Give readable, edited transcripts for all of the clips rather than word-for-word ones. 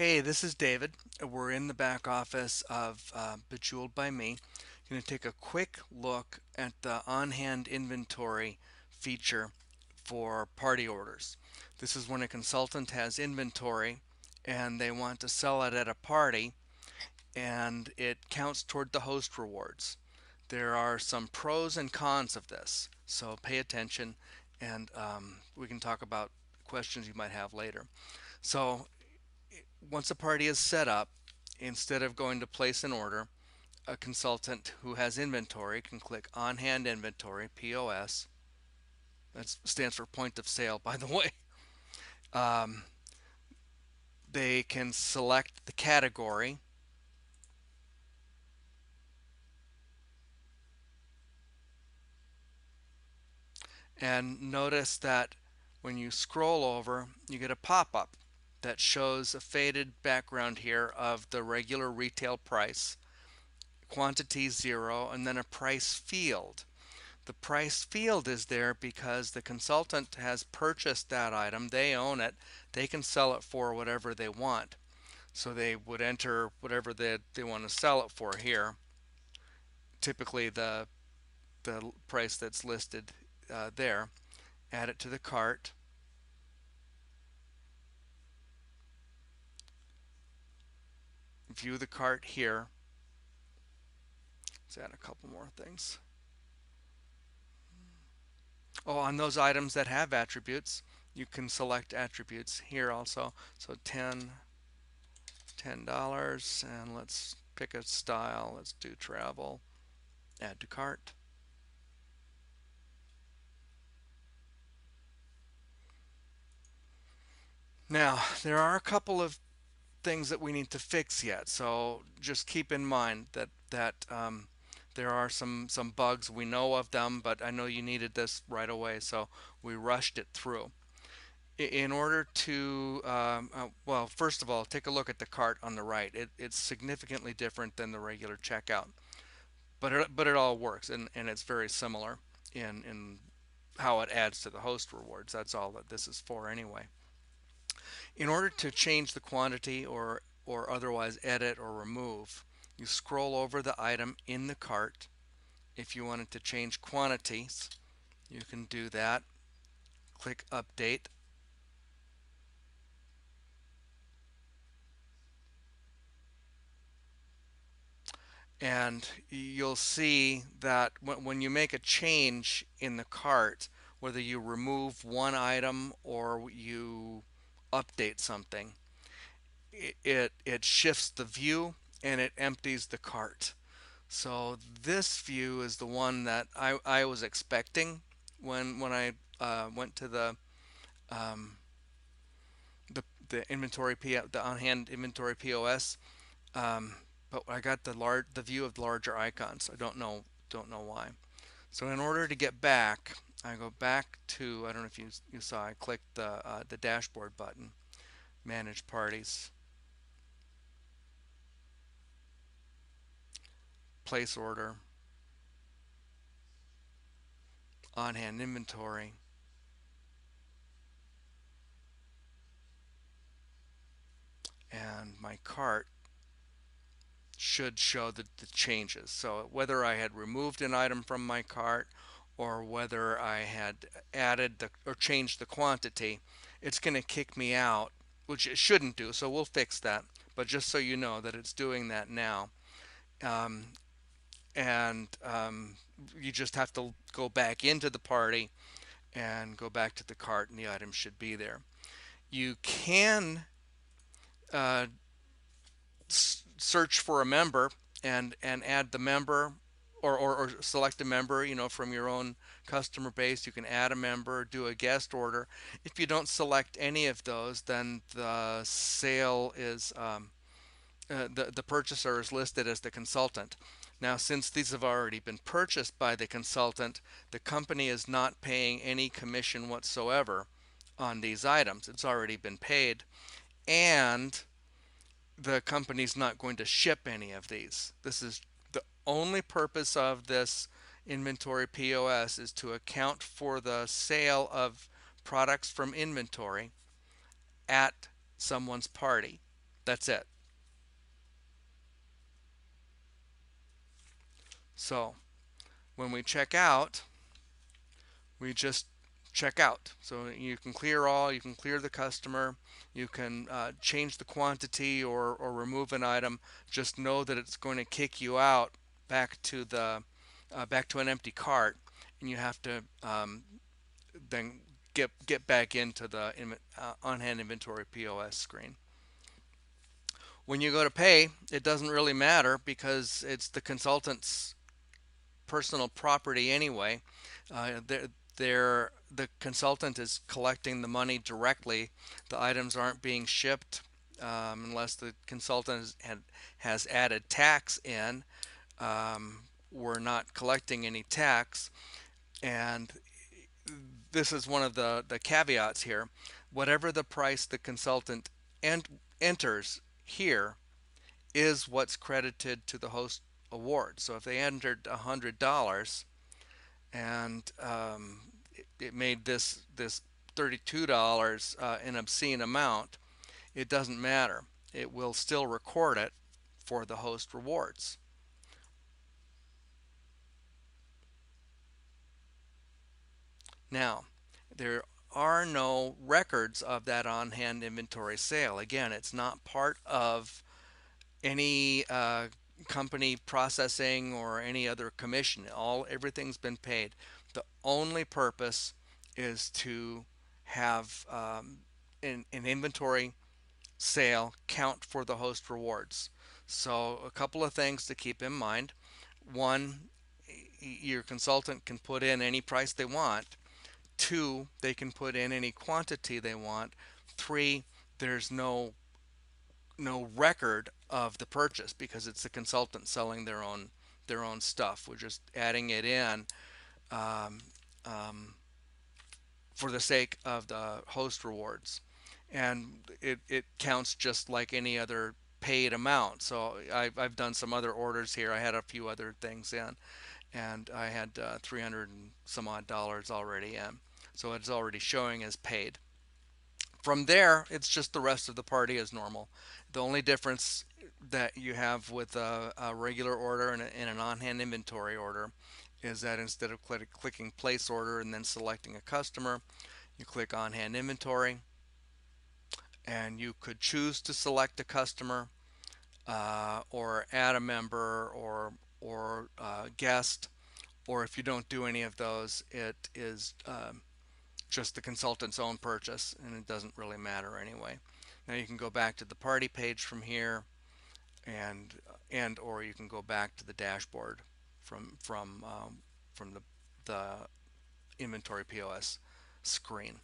Hey, this is David. We're in the back office of Bejeweled by me. Going to take a quick look at the on-hand inventory feature for party orders. This is when a consultant has inventory and they want to sell it at a party, and it counts toward the host rewards. There are some pros and cons of this, so pay attention, and we can talk about questions you might have later. So once a party is set up, instead of going to place an order, a consultant who has inventory can click on hand inventory, POS. That stands for point of sale, by the way. Um, they can select the category, and notice that when you scroll over, you get a pop up that shows a faded background here of the regular retail price, quantity 0, and then a price field. The price field is there because the consultant has purchased that item. They own it. They can sell it for whatever they want. So they would enter whatever they want to sell it for here. Typically the price that's listed there. Add it to the cart. View the cart here. Let's add a couple more things. Oh, on those items that have attributes, you can select attributes here also. So $10, and let's pick a style. Let's do travel. Add to cart. Now, there are a couple of things that we need to fix yet, so just keep in mind that there are some bugs. We know of them, but I know you needed this right away, so we rushed it through. In order to, well, first of all, take a look at the cart on the right. It's significantly different than the regular checkout, but it all works, and it's very similar in how it adds to the host rewards. That's all that this is for anyway. In order to change the quantity or otherwise edit or remove, you scroll over the item in the cart. If you wanted to change quantities, you can do that. Click update. And you'll see that when you make a change in the cart, whether you remove one item or you update something, it shifts the view and it empties the cart. So this view is the one that I was expecting when I went to um, the inventory the on-hand inventory POS. Um, but I got the view of the larger icons. I don't know why. So in order to get back, I go back to, I don't know if you saw, I clicked the dashboard button, manage parties, place order, on-hand inventory, and my cart should show the changes. So whether I had removed an item from my cart or whether I had added or changed the quantity, it's going to kick me out, which it shouldn't do. So we'll fix that. But just so you know that it's doing that now. Um, and you just have to go back into the party and go back to the cart, and the item should be there. You can uh, search for a member and add the member, or select a member, from your own customer base. You can add a member, do a guest order. If you don't select any of those, then the sale is the purchaser is listed as the consultant. Now, since these have already been purchased by the consultant, the company is not paying any commission whatsoever on these items. It's already been paid, and the company's not going to ship any of these. This is the only purpose of this inventory POS, is to account for the sale of products from inventory at someone's party. That's it. So when we check out, we just check out. So you can clear all, you can clear the customer, you can change the quantity or remove an item. Just know that it's going to kick you out back to the back to an empty cart, and you have to then get back into the on-hand inventory POS screen. When you go to pay, it doesn't really matter because it's the consultant's personal property anyway. The consultant is collecting the money directly. The items aren't being shipped unless the consultant has added tax in. We're not collecting any tax, and this is one of the caveats here. Whatever the price the consultant enters here is what's credited to the host award. So if they entered $100 and it made this $32 an obscene amount, it doesn't matter. It will still record it for the host rewards. Now, there are no records of that on-hand inventory sale. Again, it's not part of any company processing or any other commission. Everything's been paid. The only purpose is to have an inventory sale count for the host rewards. So a couple of things to keep in mind. One, your consultant can put in any price they want. Two, they can put in any quantity they want. Three, there's no record of the purchase because it's the consultant selling their own stuff. We're just adding it in um, um, for the sake of the host rewards, and it counts just like any other paid amount. So I've done some other orders here. I had a few other things in, and I had 300 and some odd dollars already in, so it's already showing as paid. From there, it's just the rest of the party as normal. The only difference that you have with a regular order and an on-hand inventory order is that instead of clicking place order and then selecting a customer, you click on-hand inventory, and you could choose to select a customer or add a member or guest, or if you don't do any of those, it is just the consultant's own purchase, and it doesn't really matter anyway. Now you can go back to the party page from here, and or you can go back to the dashboard from the inventory POS screen.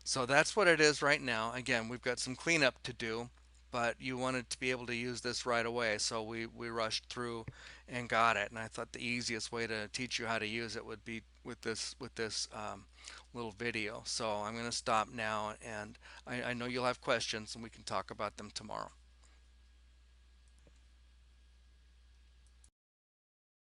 So that's what it is right now. Again, we've got some cleanup to do, but you wanted to be able to use this right away, so we rushed through and got it. And I thought the easiest way to teach you how to use it would be with this little video. So I'm going to stop now, and I know you'll have questions, and we can talk about them tomorrow.